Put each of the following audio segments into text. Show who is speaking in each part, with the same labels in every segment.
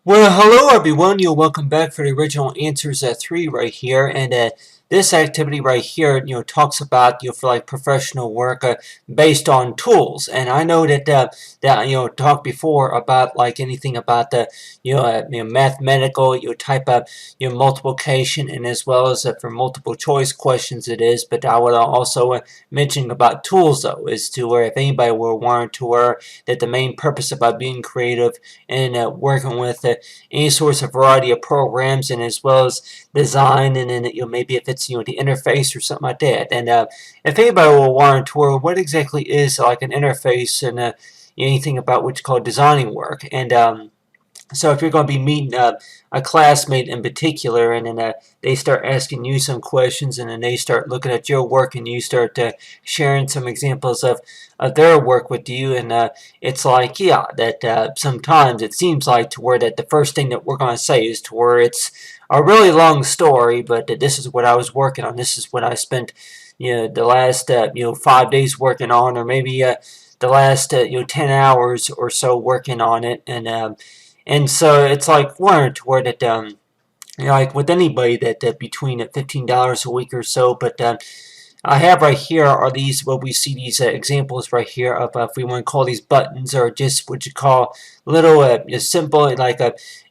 Speaker 1: Well, hello everyone. Welcome back for the original answers at 3 right here. And this activity right here, talks about for like professional work based on tools. And I know that talked before about like anything about the mathematical type of multiplication, and as well as for multiple choice questions it is. But I would also mention about tools though, as to where if anybody were wanting to where that the main purpose about being creative and working with any sorts of variety of programs, and as well as design, and then maybe if it's the interface or something like that. And if anybody will want to tour what exactly is like an interface, and anything about what's called designing work. And so if you're going to be meeting a classmate in particular, and then they start asking you some questions, and then they start looking at your work, and you start sharing some examples of their work with you, and it's like, yeah, that sometimes it seems like to where that the first thing that we're going to say is to where it's a really long story, but this is what I was working on. This is what I spent the last 5 days working on, or maybe the last 10 hours or so working on it. And so it's like learn to where that like with anybody that between $15 a week or so. But I have right here are these what we see these examples right here of if we want to call these buttons, or just what you call little simple like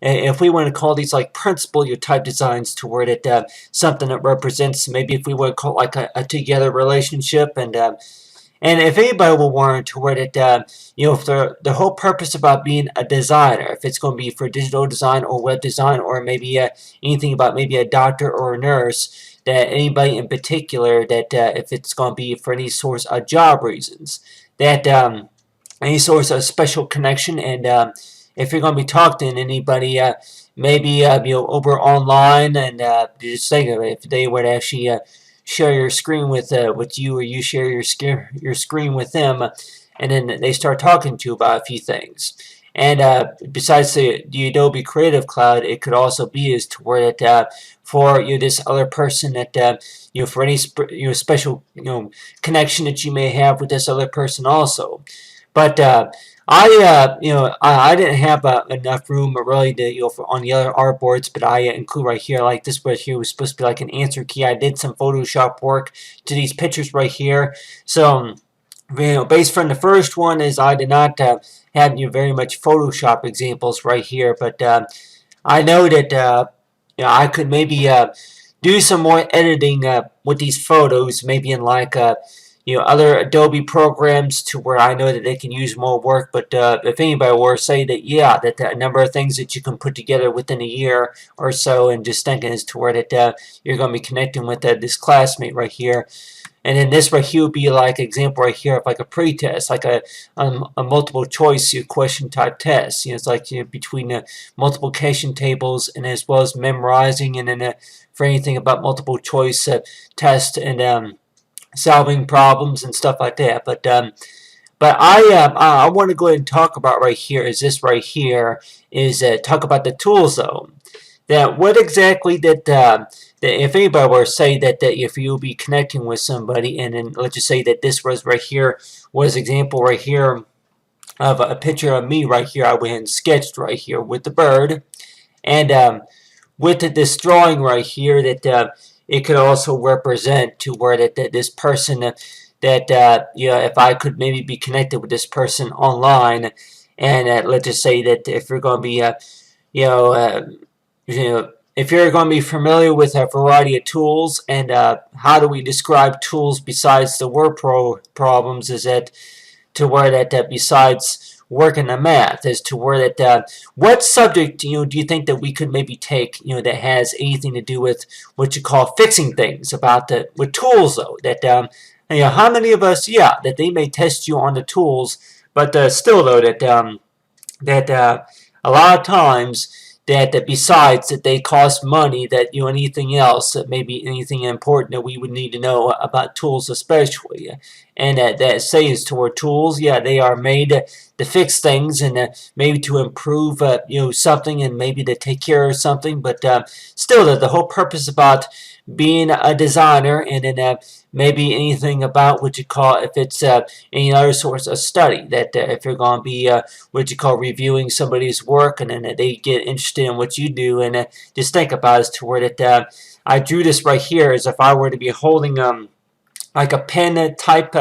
Speaker 1: if we want to call these like principal type designs, to where that something that represents, maybe if we want to call it like a together relationship. And if anybody will want to write it down, if the whole purpose about being a designer, if it's going to be for digital design or web design, or maybe anything about maybe a doctor or a nurse, that anybody in particular, that if it's going to be for any sorts of job reasons, that any sorts of special connection. And if you're going to be talking to anybody, maybe over online, and just think of it, if they would actually share your screen with you, or you share your screen with them, and then they start talking to you about a few things. And besides the Adobe Creative Cloud, it could also be as to where that for this other person, that for any special connection that you may have with this other person also. But I didn't have enough room really to for on the other artboards, but I include right here, like this right here was supposed to be like an answer key. I did some Photoshop work to these pictures right here. So based from the first one, is I did not have very much Photoshop examples right here, but I know that I could maybe do some more editing with these photos, maybe in like other Adobe programs, to where I know that they can use more work. But if anybody were to say that, yeah, that a number of things that you can put together within a year or so, and just thinking as to where that you're going to be connecting with this classmate right here. And then this right here would be like example right here of like a pretest, like a multiple choice question type test. It's like between the multiplication tables, and as well as memorizing, and then for anything about multiple choice test, and solving problems and stuff like that. But I want to go ahead and talk about right here is this right here is talk about the tools though. That what exactly that if anybody were to say that if you'll be connecting with somebody, and then let's just say that this was right here was example right here of a picture of me right here. I went and sketched right here with the bird, and with this drawing right here, that it could also represent to where that this person that if I could maybe be connected with this person online, and let's just say that if you're going to be you know uh, if you're going to be familiar with a variety of tools, and how do we describe tools besides the word problems, is that to where that besides working the math, as to where that what subject do you think that we could maybe take that has anything to do with what you call fixing things about the with tools though, that how many of us, yeah, that they may test you on the tools, but still though that a lot of times that besides that they cost money, that anything else, that maybe anything important that we would need to know about tools especially. and that say is toward tools. Yeah, they are made to fix things and maybe to improve something and maybe to take care of something. But still, the whole purpose about being a designer and then maybe anything about what you call, if it's any other source of study, that if you're going to be what you call reviewing somebody's work and then they get interested in what you do, and just think about it as to where that I drew this right here as if I were to be holding like a pen type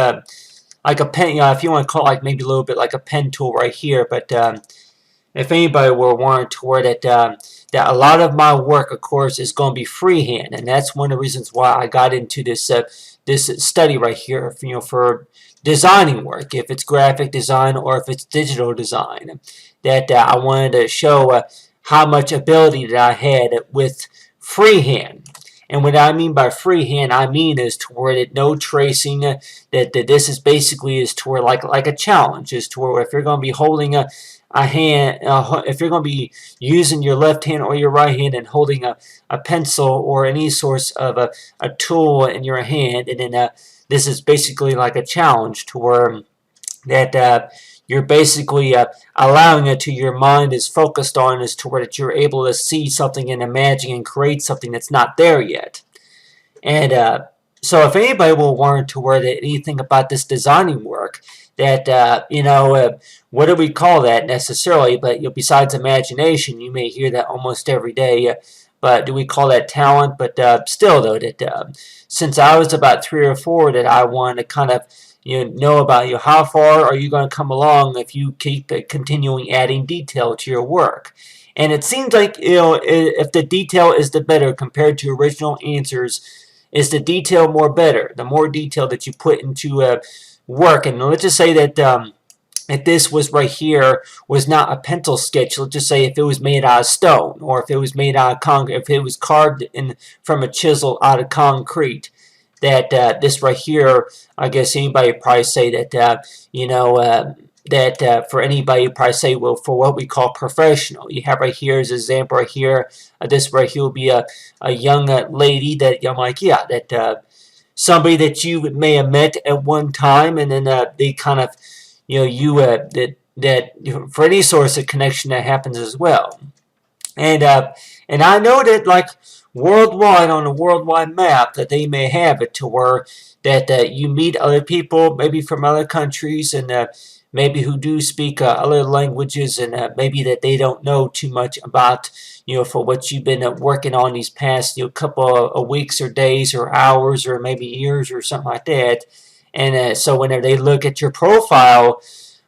Speaker 1: like a pen, if you want to call it like maybe a little bit like a pen tool right here. But if anybody were wanting to where that a lot of my work, of course, is going to be freehand, and that's one of the reasons why I got into this this study right here, for designing work, if it's graphic design or if it's digital design, that I wanted to show how much ability that I had with freehand. And what I mean by freehand, I mean is toward it no tracing. That this is basically is toward like a challenge, is toward if you're going to be holding a hand, if you're going to be using your left hand or your right hand and holding a pencil or any source of a tool in your hand, and then this is basically like a challenge to where that you're basically allowing it to your mind is focused on is to where that you're able to see something and imagine and create something that's not there yet. And so if anybody will want to where that anything about this designing work, that what do we call that necessarily, but besides imagination, you may hear that almost every day, but do we call that talent? But still though, that since I was about 3 or 4, that I wanted to kind of know about how far are you going to come along if you keep continuing adding detail to your work. And it seems like if the detail is the better compared to original answers, is the detail more better, the more detail that you put into work. And let's just say that if this was right here was not a pencil sketch, let's just say if it was made out of stone, or if it was made out of concrete, if it was carved from a chisel out of concrete, that this right here, I guess anybody would probably say that that for anybody would probably say, well, for what we call professional. You have right here as an example right here, this right here will be a young lady that I'm like, yeah, that somebody that you may have met at one time, and then they kind of, that for any source of connection that happens as well. And I know that like worldwide on a worldwide map that they may have it to where that you meet other people maybe from other countries and maybe who do speak other languages, and maybe that they don't know too much about for what you've been working on these past couple of weeks or days or hours or maybe years or something like that. And so whenever they look at your profile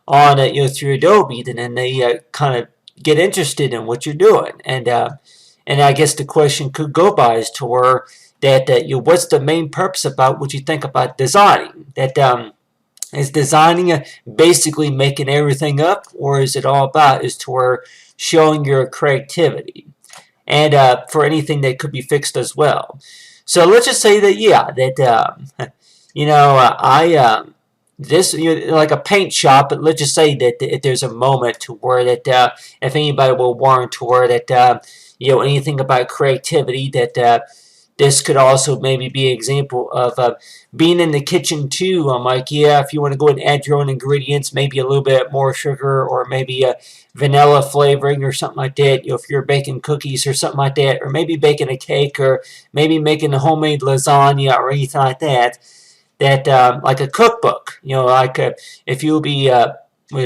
Speaker 1: on through Adobe, then they kind of get interested in what you're doing. And I guess the question could go by as to where that what's the main purpose about what you think about designing? That is designing basically making everything up, or is it all about is to where showing your creativity, and for anything that could be fixed as well. So let's just say that that this like a paint shop, but let's just say that if there's a moment to where that if anybody will warrant to where that anything about creativity, that this could also maybe be an example of being in the kitchen too. I'm like, yeah, if you want to go and add your own ingredients, maybe a little bit more sugar or maybe a vanilla flavoring or something like that. If you're baking cookies or something like that, or maybe baking a cake, or maybe making a homemade lasagna or anything like that. That like a cookbook, like if you'll be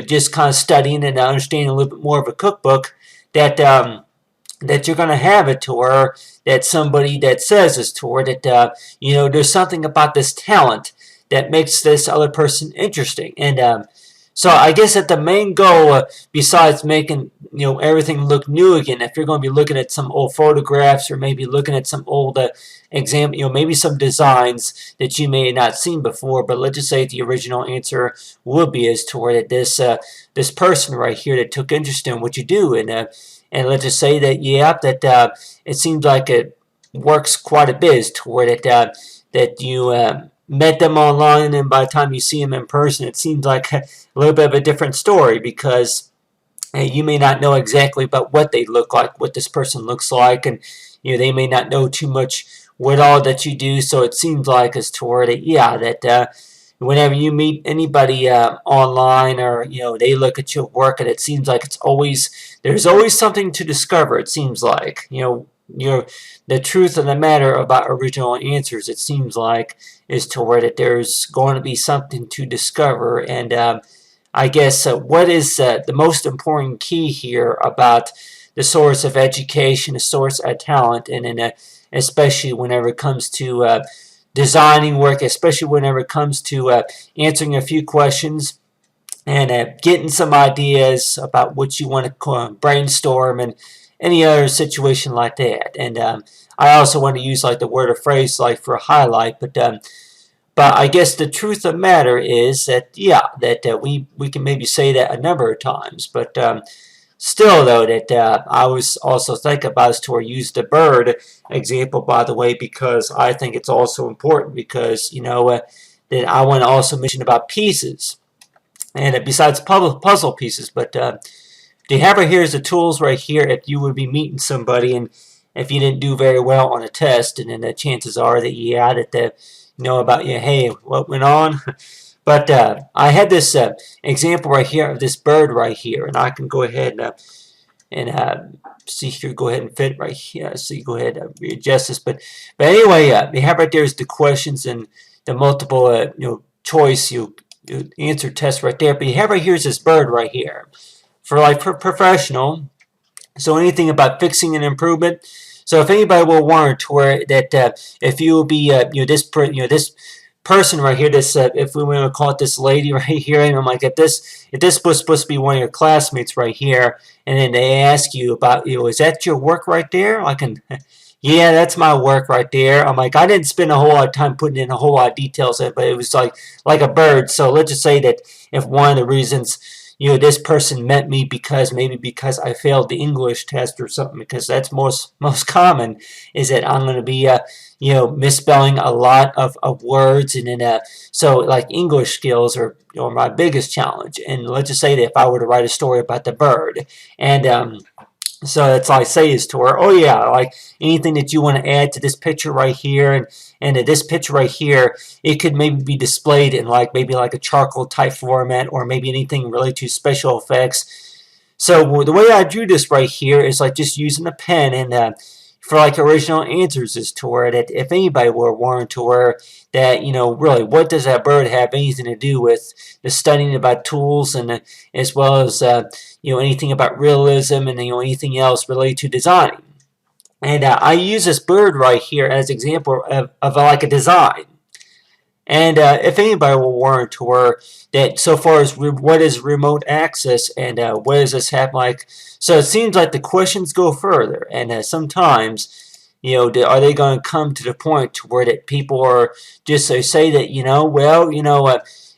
Speaker 1: just kind of studying and understanding a little bit more of a cookbook, that that you're going to have it to where that somebody that says is to where that there's something about this talent that makes this other person interesting. And so I guess that the main goal, besides making everything look new again, if you're going to be looking at some old photographs or maybe looking at some old example, maybe some designs that you may have not seen before, but let's just say the original answer would be as to where that this person right here that took interest in what you do, and let's just say that that it seems like it works quite a bit as to where that you met them online, and by the time you see them in person, it seems like a little bit of a different story, because you may not know exactly about what they look like, what this person looks like, and they may not know too much what all that you do. So it seems like as to where that whenever you meet anybody online, or they look at your work, and it seems like there's always something to discover. It seems like the truth of the matter about original answers, it seems like, is to where that there's going to be something to discover. And I guess what is the most important key here about the source of education, the source of talent, and then especially whenever it comes to designing work, especially whenever it comes to answering a few questions and getting some ideas about what you want to brainstorm, and any other situation like that. And I also want to use like the word or phrase like for a highlight, but I guess the truth of the matter is that we can maybe say that a number of times, but still, though, that I was also thinking about is to use the bird example, by the way, because I think it's also important, because that I want to also mention about pieces, and besides puzzle pieces. But do you have right here is the tools right here if you would be meeting somebody, and if you didn't do very well on a test, and then the chances are that about hey, what went on. But I had this example right here of this bird right here, and I can go ahead and see here, go ahead and fit right here. So you go ahead and readjust this. But anyway, you have right there is the questions and the multiple choice you answer test right there. But you have right here is this bird right here for professional. So anything about fixing an improvement. So if anybody will warrant where that if you will be this person right here, this if we want to call it this lady right here, and I'm like, if this was supposed to be one of your classmates right here, and then they ask you about is that your work right there? I can, yeah, that's my work right there. I'm like, I didn't spend a whole lot of time putting in a whole lot of details in it, but it was like a bird. So let's just say that if one of the reasons this person met me because I failed the English test or something, because that's most common, is that I'm going to be misspelling a lot of words, and then so like English skills are my biggest challenge. And let's just say that if I were to write a story about the bird, and so it's like say is to her, oh yeah, like anything that you want to add to this picture right here, and to this picture right here, it could maybe be displayed in maybe like a charcoal type format, or maybe anything related to special effects. So the way I drew this right here is like just using a pen, and for like original answers is to where that if anybody were warned to where that really what does that bird have anything to do with the studying about tools, and as well as anything about realism, and anything else related to designing. And I use this bird right here as an example of like a design. And if anybody will warrant to where that so far as what is remote access, and what does this have like, so it seems like the questions go further, and sometimes are they going to come to the point to where that people are just say that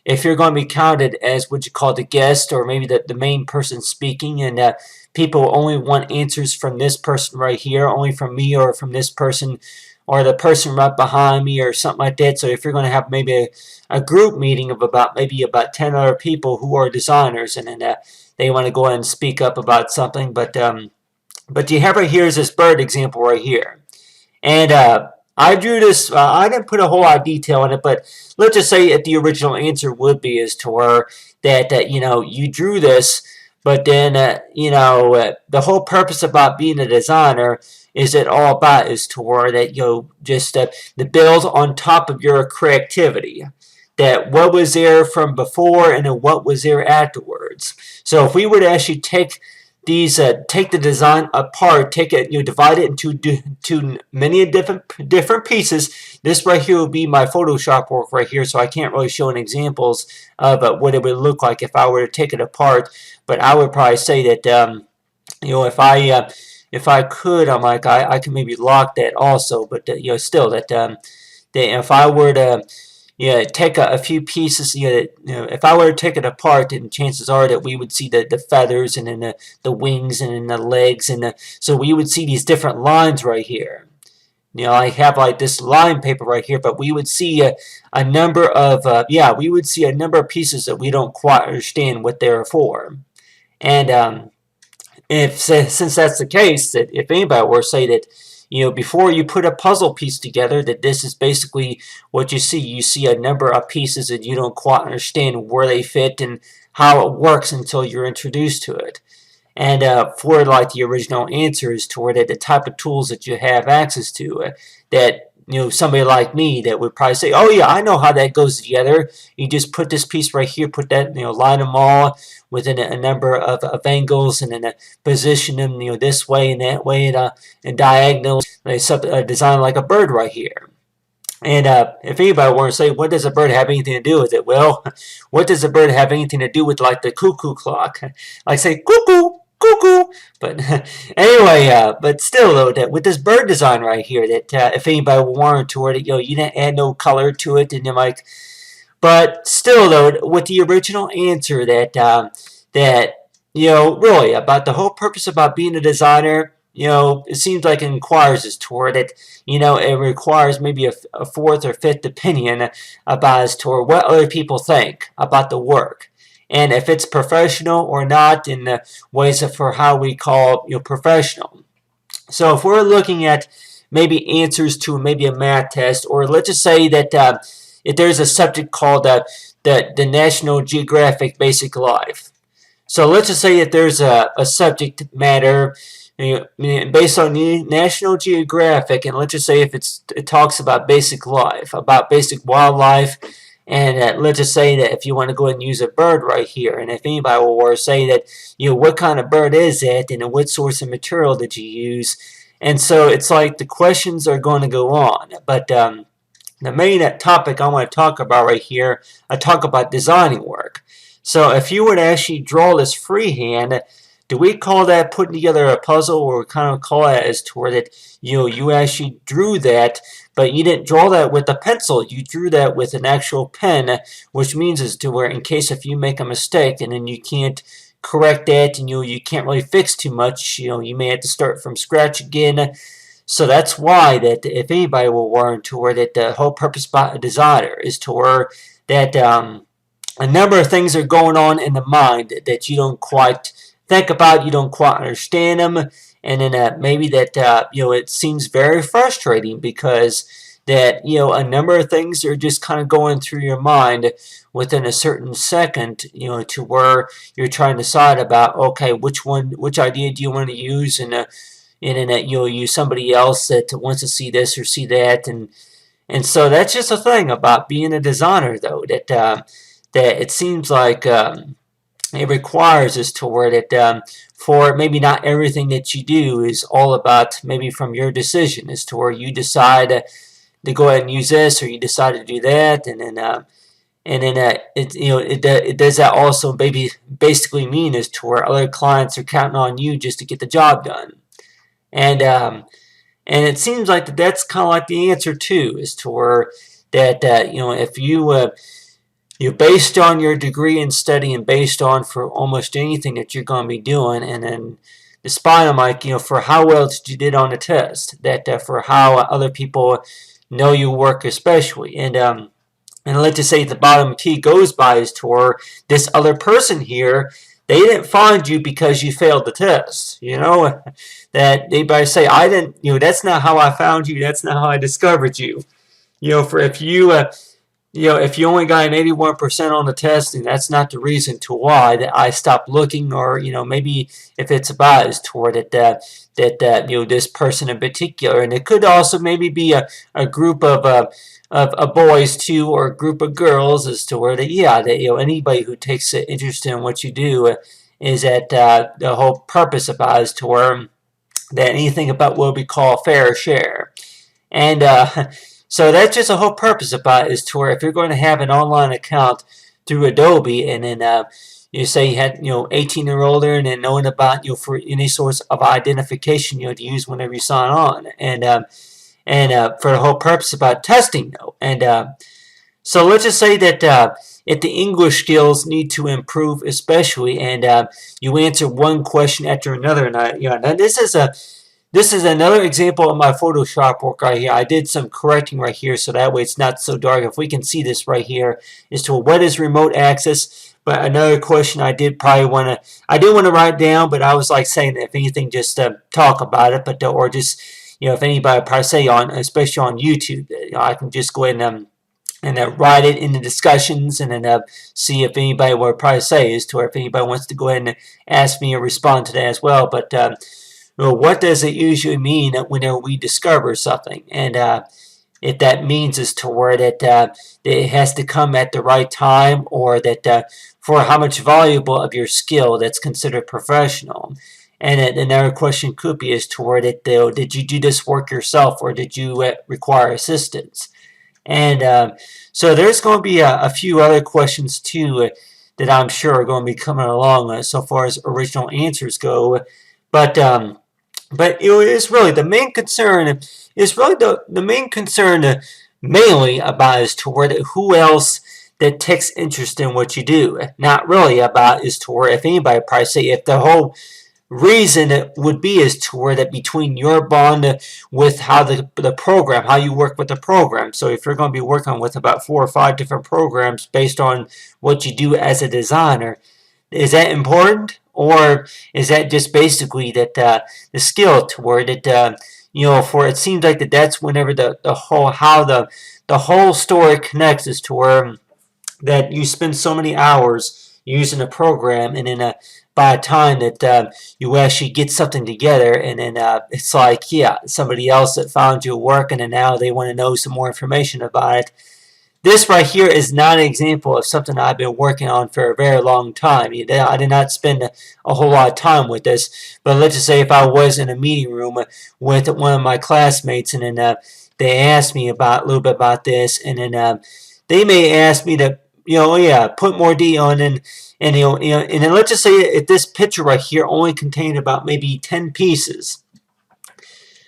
Speaker 1: if you're going to be counted as what you call the guest, or maybe the main person speaking, and people only want answers from this person right here, only from me, or from this person, or the person right behind me, or something like that. So if you're going to have maybe a group meeting of about 10 other people who are designers, and then they want to go ahead and speak up about something, but you have right here is this bird example right here, and I drew this. I didn't put a whole lot of detail in it, but let's just say that the original answer would be is to where that you drew this, but then the whole purpose about being a designer is it all about is to where that just the build on top of your creativity, that what was there from before, and then what was there afterwards. So if we were to actually take take the design apart, take it, divide it into many different pieces. This right here will be my Photoshop work right here, so I can't really show any examples of what it would look like if I were to take it apart. But I would probably say that if I could, I'm like I can maybe lock that also. But still that if I were to take a few pieces. If I were to take it apart, then chances are that we would see the feathers, and then the wings, and then the legs, and so we would see these different lines right here. I have like this line paper right here, but we would see a number of we would see a number of pieces that we don't quite understand what they're for. And since that's the case, that if anybody were to say that before you put a puzzle piece together, that this is basically what you see. You see a number of pieces and you don't quite understand where they fit and how it works until you're introduced to it. And for like the original answers toward it, the type of tools that you have access to, that somebody like me that would probably say, oh yeah, I know how that goes together. You just put this piece right here, put that, line them all within a number of angles, and then position them, this way and that way, and diagonals. They design like a bird right here. And if anybody wants to say, what does a bird have anything to do with it? Well, what does a bird have anything to do with like the cuckoo clock? Like say, cuckoo, cuckoo. But anyway, but still though, that with this bird design right here, that if anybody wanted to it, you didn't add no color to it, and you're like, but still though, with the original answer that really about the whole purpose about being a designer, it seems like it inquires as toward it. It requires maybe a fourth or fifth opinion about as toward what other people think about the work, and if it's professional or not in the ways for how we call professional. So if we're looking at maybe answers to maybe a math test, or let's just say that if there's a subject called the National Geographic Basic Life. So let's just say that there's a subject matter based on National Geographic, and let's just say if it talks about basic life, about basic wildlife, and let's just say that if you want to go ahead and use a bird right here, and if anybody will say that, what kind of bird is it, and what source of material did you use, and so it's like the questions are going to go on, but the main topic I want to talk about right here, I talk about designing work. So if you were to actually draw this freehand, do we call that putting together a puzzle, or we kind of call it as toward that you actually drew that, but you didn't draw that with a pencil, you drew that with an actual pen, which means is to where in case if you make a mistake and then you can't correct that, and you can't really fix too much, you may have to start from scratch again. So that's why that if anybody will warn to where that the whole purpose about a designer is to where that a number of things are going on in the mind that you don't quite think about, you don't quite understand them, and then maybe that it seems very frustrating because that a number of things are just kind of going through your mind within a certain second, to where you're trying to decide about, okay, which idea do you want to use, and then you'll use somebody else that wants to see this or see that, and so that's just a thing about being a designer though, that it seems like it requires us to where that for maybe not everything that you do is all about maybe from your decision as to where you decide to go ahead and use this, or you decide to do that, and then it does that also basically mean is to where other clients are counting on you just to get the job done, and it seems like that's kind of like the answer too, is to where that if you're based on your degree and study, and based on for almost anything that you're going to be doing, and then despite them, like for how well you did on the test, that for how other people know your work especially, and let's just say at the bottom T goes by is to where this other person here, they didn't find you because you failed the test, that they by say I didn't, that's not how I found you, that's not how I discovered you, for if you only got an 81% on the test, and that's not the reason to why that I stopped looking, or maybe if it's biased toward it, that this person in particular, and it could also maybe be a group of boys too, or a group of girls, as to where that anybody who takes an interest in what you do is that the whole purpose about is to where that anything about what we call fair share, and so that's just the whole purpose about it, is to where if you're going to have an online account through Adobe, and then you say you had 18 or older, and then knowing about for any source of identification to use whenever you sign on, and for the whole purpose about testing though, and so let's just say that if the English skills need to improve especially, and you answer one question after another, and now this is another example of my Photoshop work right here. I did some correcting right here, so that way it's not so dark. If we can see this right here, is to what is remote access. But another question I did want to write down, but I was like saying that if anything, just talk about it, but or just if anybody probably say on, especially on YouTube, I can just go ahead and write it in the discussions, and then see if anybody will probably say is to where if anybody wants to go ahead and ask me or respond to that as well. But well, what does it usually mean whenever we discover something? And if that means is to where that it has to come at the right time, or that for how much valuable of your skill that's considered professional. And another question could be as to where that did you do this work yourself, or did you require assistance? And so there's going to be a few other questions too that I'm sure are going to be coming along so far as original answers go. But it is really the main concern is really the main concern mainly about is to where who else that takes interest in what you do. Not really about is to where if anybody probably say if the whole reason it would be is to where that between your bond with how the program, how you work with the program. So if you're going to be working with about 4 or 5 different programs based on what you do as a designer, is that important, or is that just basically that the skill to where that for it seems like that's whenever the whole how the whole story connects is to where that you spend so many hours using a program, and then by the time that you actually get something together, and then it's like, yeah, somebody else that found your work, and then now they want to know some more information about it. This right here is not an example of something I've been working on for a very long time. I did not spend a whole lot of time with this, but let's just say if I was in a meeting room with one of my classmates, and then they asked me about a little bit about this, and then they may ask me to, put more detail on, and then let's just say if this picture right here only contained about maybe 10 pieces.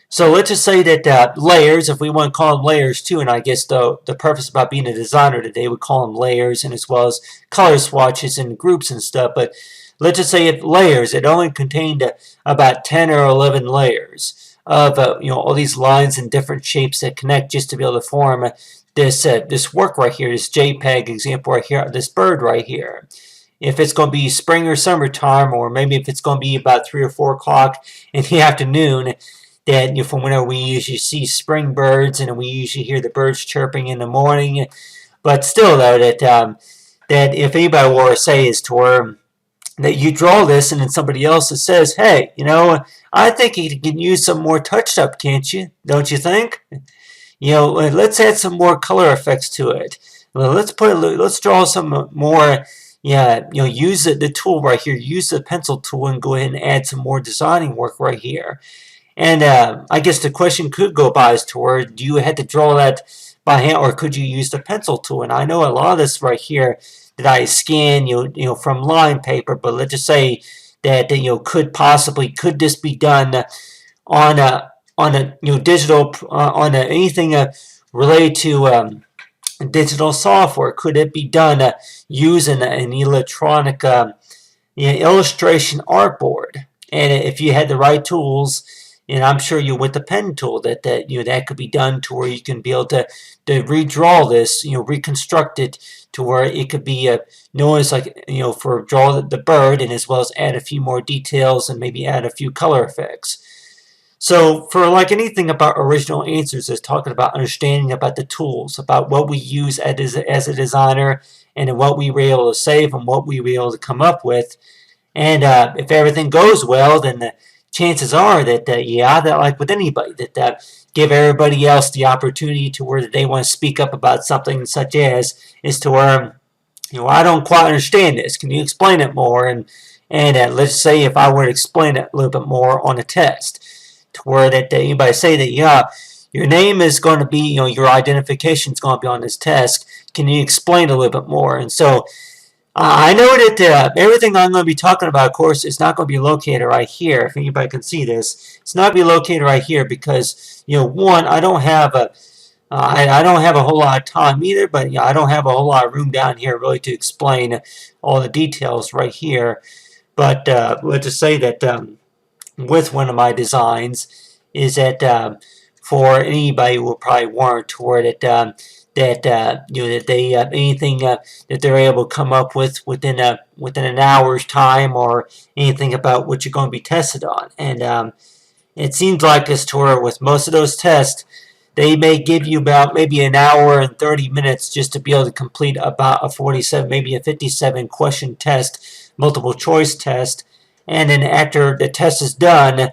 Speaker 1: So let's just say that layers, if we want to call them layers too, and I guess the purpose about being a designer today, we call them layers, and as well as color swatches and groups and stuff. But let's just say if layers, it only contained about 10 or 11 layers of all these lines and different shapes that connect just to be able to form this work right here, this JPEG example right here, this bird right here. If it's going to be spring or summertime, or maybe if it's going to be about 3 or 4 o'clock in the afternoon, that from whenever we usually see spring birds, and we usually hear the birds chirping in the morning. But still, though, that if anybody were to say is to where that you draw this, and then somebody else says, hey, I think you can use some more touched up, can't you? Don't you think? Let's add some more color effects to it. Let's draw some more. Yeah, use the tool right here. Use the pencil tool and go ahead and add some more designing work right here. And I guess the question could go by as to where do you have to draw that by hand, or could you use the pencil tool? And I know a lot of this right here that I scan, from line paper, but let's just say that could this be done on a digital on anything related to digital software? Could it be done using an electronic illustration artboard? And if you had the right tools, and I'm sure with the pen tool that could be done to where you can be able to redraw this, reconstruct it to where it could be noticed like for draw the bird, and as well as add a few more details and maybe add a few color effects. So for like anything about original answers, is talking about understanding about the tools, about what we use as a designer, and what we were able to save and what we were able to come up with. And if everything goes well, then the chances are that that like with anybody, that give everybody else the opportunity to where they want to speak up about something, such as is to where I don't quite understand this. Can you explain it more? And let's say if I were to explain it a little bit more on a test, to where that anybody say that your name is going to be your identification is going to be on this test. Can you explain a little bit more? And so I know that everything I'm going to be talking about, of course, is not going to be located right here. If anybody can see this, it's not going to be located right here because, one, I don't have I don't have a whole lot of time either, but I don't have a whole lot of room down here really to explain all the details right here. But let's just say that with one of my designs is that for anybody who will probably warrant toward it, that they anything that they're able to come up with within an hour's time, or anything about what you're going to be tested on. And It seems like as to where with most of those tests, they may give you about maybe an hour and 30 minutes just to be able to complete about a 47, maybe a 57 question test, multiple choice test. And then after the test is done,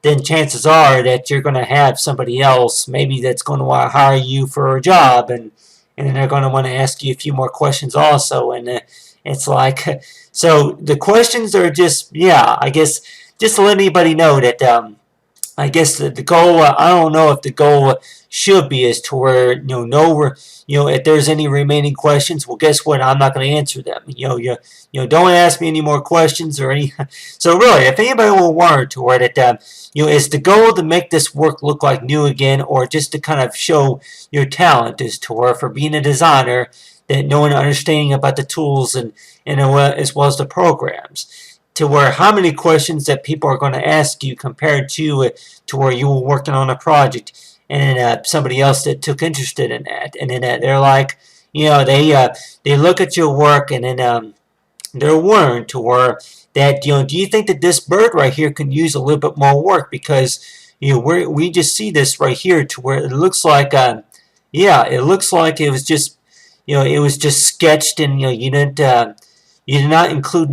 Speaker 1: then chances are that you're going to have somebody else maybe that's going to want to hire you for a job, and then they're going to want to ask you a few more questions also. And it's like, so the questions are just, yeah, I guess just to let anybody know that I guess the goal, I don't know if the goal should be is to where, if there's any remaining questions, well, guess what? I'm not going to answer them. Don't ask me any more questions or any. So really, if anybody will warrant to where that, is the goal to make this work look like new again, or just to kind of show your talent as to where for being a designer, that knowing understanding about the tools and as well as the programs, to where how many questions that people are going to ask you compared to where you were working on a project and then somebody else that took interested in that, and then they're like, they look at your work and then they're warned to where that, do you think that this bird right here can use a little bit more work, because we just see this right here to where it looks like it looks like it was just it was just sketched, and you did not include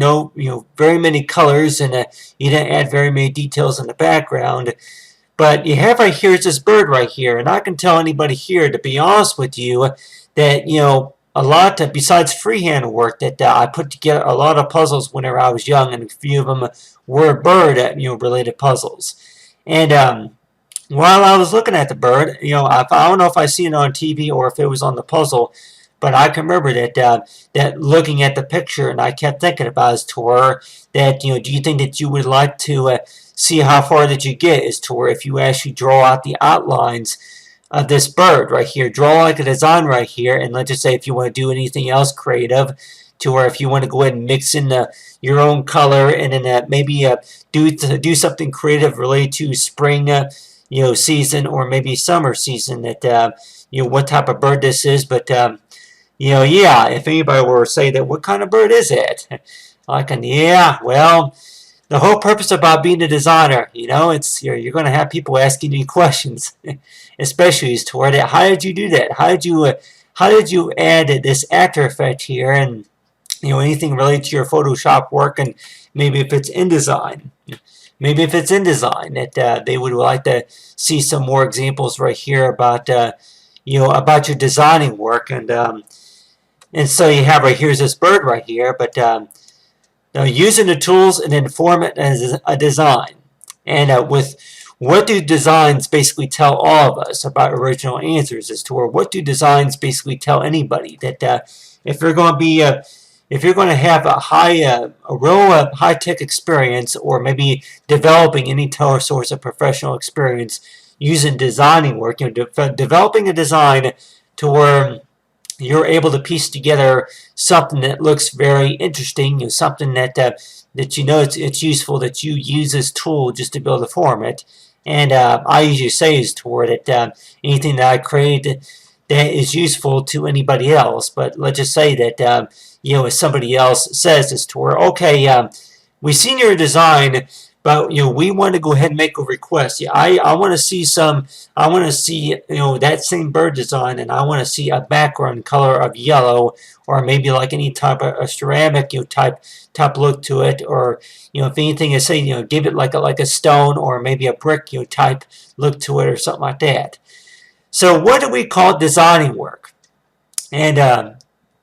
Speaker 1: very many colors, and you didn't add very many details in the background. But you have right here is this bird right here, and I can tell anybody here, to be honest with you, that a lot besides freehand work that I put together a lot of puzzles whenever I was young, and a few of them were bird related puzzles. And while I was looking at the bird, I don't know if I seen it on TV or if it was on the puzzle, but I can remember that looking at the picture, and I kept thinking about his tour. That do you think that you would like to see how far that you get is to where if you actually draw out the outlines of this bird right here, draw like a design right here, and let's just say if you want to do anything else creative, to where if you want to go ahead and mix in your own color, and then maybe do something creative related to spring season, or maybe summer season, that what type of bird this is. But yeah, if anybody were to say that, what kind of bird is it? Well, the whole purpose about being a designer, it's you're going to have people asking you questions, especially as to where how did you do that? How did you add this After Effect here, and anything related to your Photoshop work, and maybe if it's InDesign. Maybe if it's InDesign, that they would like to see some more examples right here about about your designing work, and so you have right here's this bird right here, but now using the tools and then form it as a design. And with what do designs basically tell all of us about original answers, as to where what do designs basically tell anybody, that if you're going to be if you're going to have a real high-tech experience, or maybe developing any source of professional experience using designing work, developing a design to where you're able to piece together something that looks very interesting, something that it's useful, that you use this tool just to be able to form it. And I usually say is toward it anything that I create that is useful to anybody else. But let's just say that if somebody else says this to her, okay, we seen your design, but we want to go ahead and make a request. I want to see that same bird design, and I want to see a background color of yellow, or maybe like any type of a ceramic type look to it, or if anything is say give it like a stone, or maybe a brick type look to it, or something like that. So what do we call designing work? And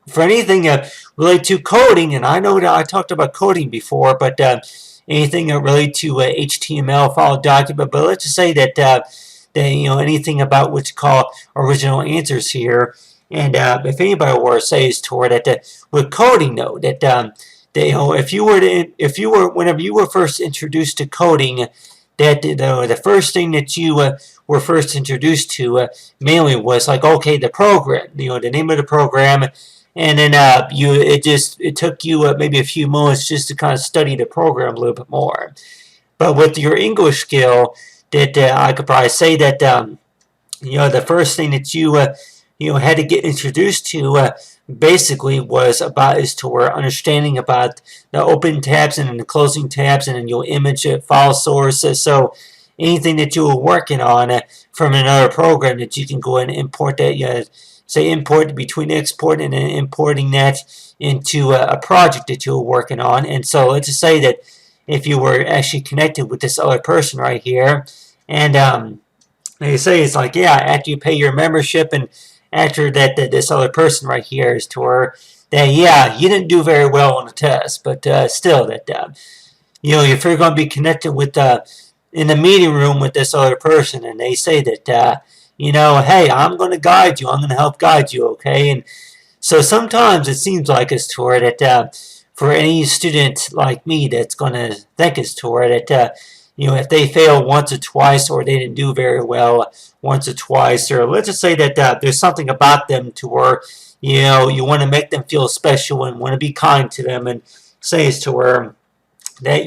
Speaker 1: for anything related to coding, and I know that I talked about coding before, but anything related to HTML file document, but let's just say that anything about what you call original answers here. And if anybody were to say is toward that with coding, though, that whenever you were first introduced to coding, that the first thing that you were first introduced to mainly was like, okay, the program, the name of the program. And then it took you maybe a few moments just to kind of study the program a little bit more. But with your English skill, that I could probably say that the first thing that you had to get introduced to basically was about is to where understanding about the open tabs and then the closing tabs, and then your image file source. So anything that you were working on from another program that you can go and import that, say import between export and then importing that into a project that you were working on. And so let's just say that if you were actually connected with this other person right here, and they say it's like, yeah, after you pay your membership and after that, this other person right here is to where that, yeah, you didn't do very well on the test, but still that, if you're going to be connected with in the meeting room with this other person, and they say that, hey, I'm going to guide you, I'm going to help guide you, okay? And so sometimes it seems like it's to where that for any student like me that's going to think it's to where that, if they fail once or twice or they didn't do very well once or twice, or let's just say that there's something about them to where, you want to make them feel special and want to be kind to them and say it's to where that,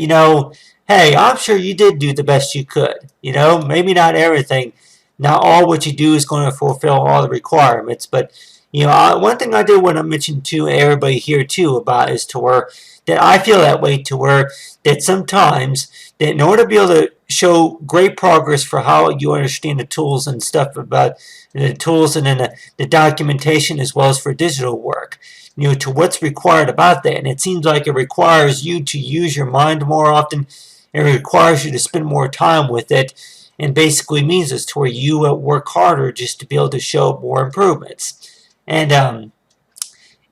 Speaker 1: hey, I'm sure you did do the best you could. Maybe not everything. Not all what you do is going to fulfill all the requirements, but one thing I did want to mention to everybody here too about is to where that I feel that way to where that sometimes that in order to be able to show great progress for how you understand the tools and stuff about the tools and then the documentation as well as for digital work, to what's required about that. And it seems like it requires you to use your mind more often. It requires you to spend more time with it, and basically means is to where you work harder just to be able to show more improvements. And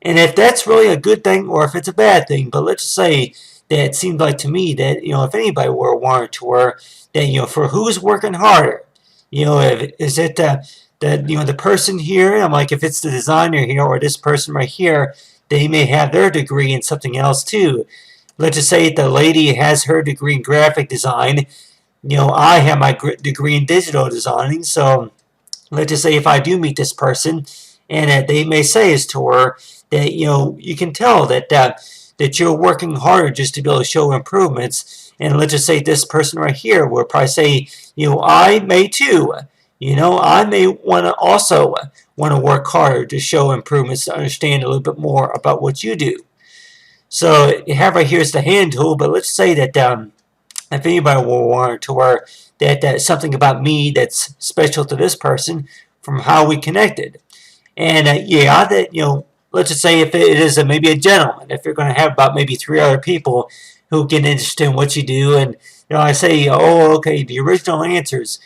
Speaker 1: if that's really a good thing or if it's a bad thing, but let's say that it seems like to me that, if anybody were a warrant to where that, for who's working harder, is it the person here, I'm like, if it's the designer here or this person right here, they may have their degree in something else too. Let's just say the lady has her degree in graphic design, I have my degree in digital designing, so let's just say if I do meet this person, and they may say as to her that you can tell that you're working harder just to be able to show improvements. And let's just say this person right here will probably say, I may too. I may want to also want to work harder to show improvements to understand a little bit more about what you do. So you have right here is the hand tool, but let's say that if anybody will want to where that something about me that's special to this person from how we connected. And let's just say if it is maybe a gentleman, if you're going to have about maybe 3 other people who get interested in what you do, and I say, oh, okay, the original answers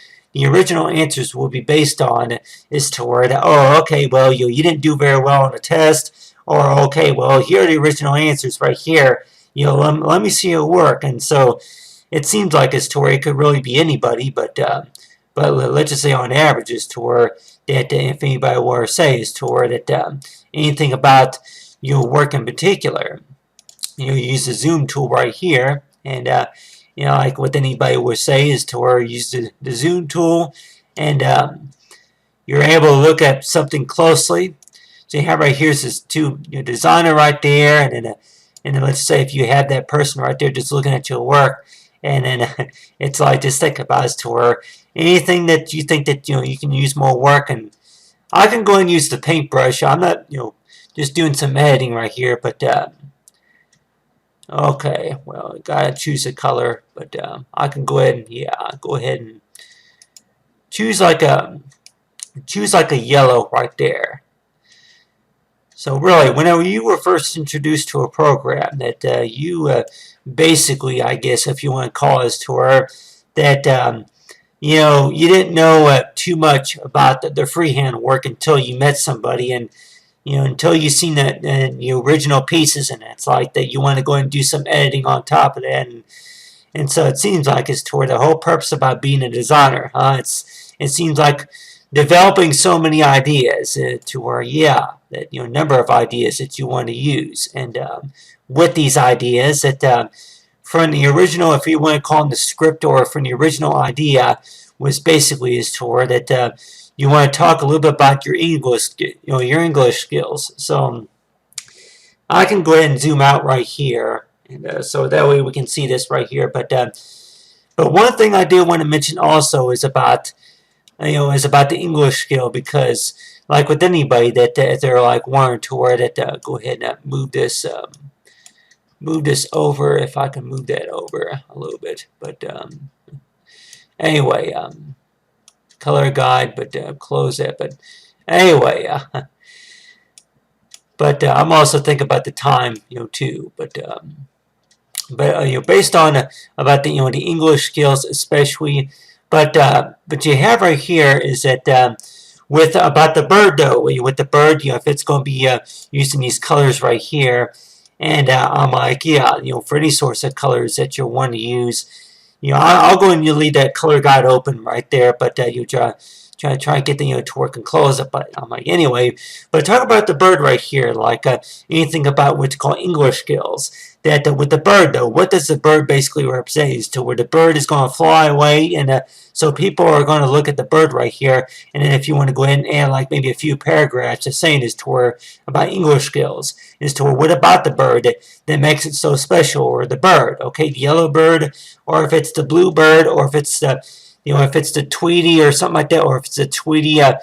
Speaker 1: will be based on is toward, oh, okay, well, you didn't do very well on the test, or okay, well, here are the original answers right here. Let me see your work. And so it seems like it's to where it could really be anybody, but let's just say on average is to where that if anybody were to say is to where that anything about your work in particular, you use the zoom tool right here, and like what anybody would say is to where you use the zoom tool, and you're able to look at something closely. So you have right here this designer right there, and then let's say if you have that person right there just looking at your work, and then it's like just think about it to where anything that you think that you can use more work, and I can go and use the paintbrush. I'm not just doing some editing right here, but okay, well, I gotta choose a color, but I can go ahead and choose like a yellow right there. So really, whenever you were first introduced to a program that you basically, I guess, if you want to call it to her, that you didn't know too much about the freehand work until you met somebody, and until you seen the original pieces, and it's like that you want to go and do some editing on top of that, and so it seems like it's toward the whole purpose about being a designer, huh? It seems like developing so many ideas to where, yeah, that number of ideas that you want to use, and with these ideas that from the original, if you want to call them the script, or from the original idea was basically is toward that you want to talk a little bit about your English skills. So I can go ahead and zoom out right here, and so that way we can see this right here. But one thing I do want to mention also is about the English skill, because like with anybody that they're like wanting to where that go ahead and move this over, if I can move that over a little bit, but Anyway, color guide, but close it. But anyway, but I'm also thinking about the time, too. But based on about the the English skills especially. But you have right here is that with about the bird though, with the bird, if it's going to be using these colors right here, and I'm like, yeah, for any source of colors that you want to use, I'll go and you leave that color guide open right there, but you try and get the to work and close it. But I'm like, anyway, but talk about the bird right here, like anything about what's called English skills. That with the bird though, what does the bird basically represent? Is to where the bird is going to fly away, and so people are going to look at the bird right here, and then if you want to go ahead and add like maybe a few paragraphs, just saying is to where about English skills, is to where what about the bird that makes it so special, or the bird, okay, the yellow bird, or if it's the blue bird, or if it's the if it's the Tweety or something like that, or if it's a Tweety, Lunca,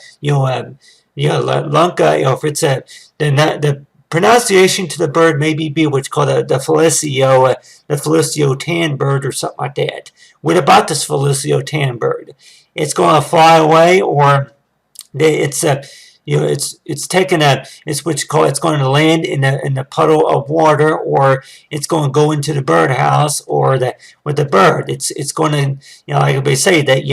Speaker 1: if it's the pronunciation to the bird maybe be what's called the Felicio tan bird or something like that. What about this Felicio tan bird? It's going to fly away, or it's it's taking it's what's called, it's going to land in the puddle of water, or it's going to go into the birdhouse, or with the bird, it's going to like they say that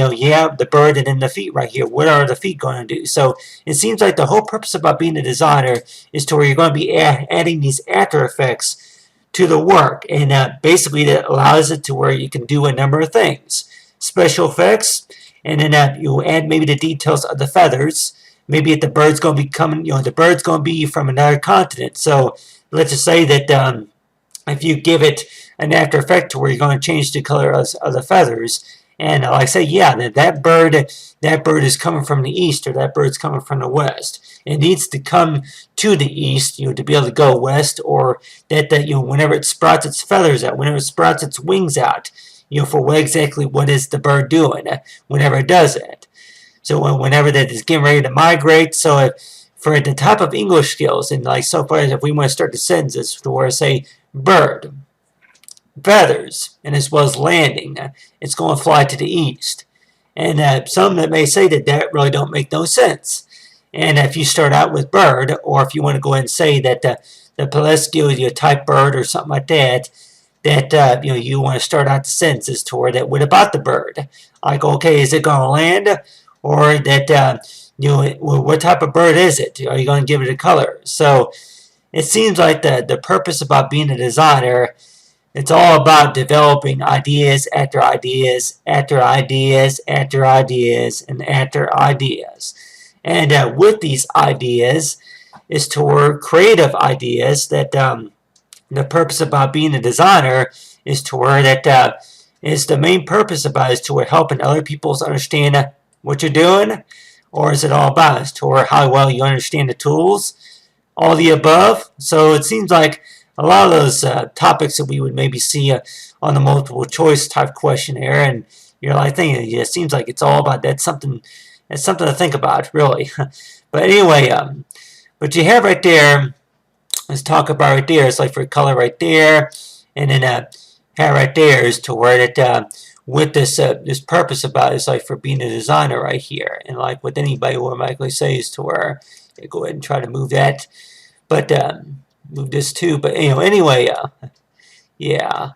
Speaker 1: the bird and then the feet right here. What are the feet going to do? So it seems like the whole purpose about being a designer is to where you're going to be adding these after effects to the work, and basically that allows it to where you can do a number of things, special effects, and then you add maybe the details of the feathers. Maybe if the bird's going to be coming, the bird's going to be from another continent. So let's just say that if you give it an after effect to where you're going to change the color of the feathers, and like I say, yeah, that bird is coming from the east, or that bird's coming from the west. It needs to come to the east, to be able to go west, or that whenever it sprouts its feathers out, whenever it sprouts its wings out, for what is the bird doing whenever it does it. So whenever that is getting ready to migrate, so for the type of English skills, and like so far as if we want to start the sentences to where I say bird, feathers, and as well as landing, it's going to fly to the east. And some that may say that really don't make no sense. And if you start out with bird, or if you want to go ahead and say that the Pelesio type bird or something like that, that you want to start out the sentences to where that what about the bird? Like, okay, is it going to land? Or that what type of bird is it? Are you going to give it a color? So it seems like the purpose about being a designer, it's all about developing ideas after ideas after ideas after ideas and after ideas. And with these ideas is toward creative ideas, that the purpose about being a designer is toward that is the main purpose about is toward helping other people understand what you're doing, or is it all about as to how well you understand the tools? All the above. So it seems like a lot of those topics that we would maybe see on the multiple choice type questionnaire, and you're like thinking, it seems like it's all about that's something to think about, really. But anyway, but you have right there, let's talk about right there, it's like for color right there, and then have right there is to where that with this purpose about it's like for being a designer right here, and like what anybody will automatically say is to where go ahead and try to move that, but move this too. But anyway, yeah,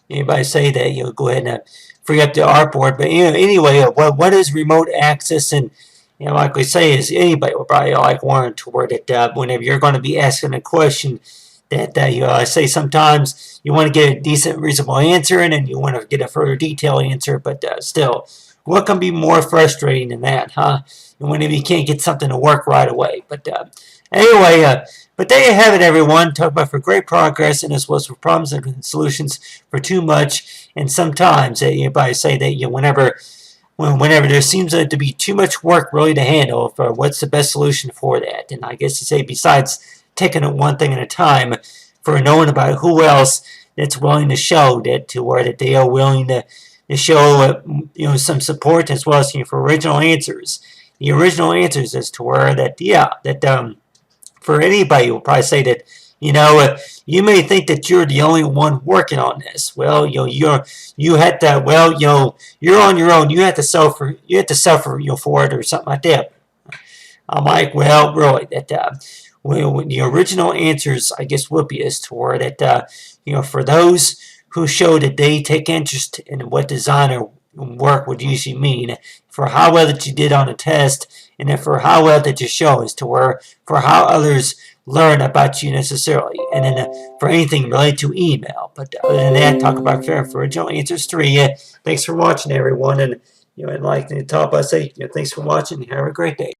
Speaker 1: anybody say that go ahead and free up the artboard. But anyway, what is remote access? And like we say, is anybody will probably like want toward it whenever you're going to be asking a question. That I say sometimes you want to get a decent, reasonable answer, and then you want to get a further detailed answer. But still, what can be more frustrating than that, huh? And whenever you can't get something to work right away. But anyway, but there you have it, everyone. Talk about for great progress, and as well as for problems and solutions for too much. And sometimes anybody say that whenever there seems to be too much work really to handle, for what's the best solution for that? And I guess you say besides taking it one thing at a time, for knowing about who else that's willing to show that to where that they are willing to show some support, as well as for original answers. The original answers as to where that for anybody will probably say that you may think that you're the only one working on this. Well, you had to, well, you're on your own. You have to suffer, for it or something like that. I'm like, well, really, that when the original answers, I guess, would be as to where that for those who show that they take interest in what designer work would usually mean, for how well that you did on a test, and then for how well that you show as to where for how others learn about you necessarily, and then for anything related to email. But other than that, talk about fair for original answers 3. Thanks for watching, everyone, and and like the top, I say, thanks for watching. Have a great day.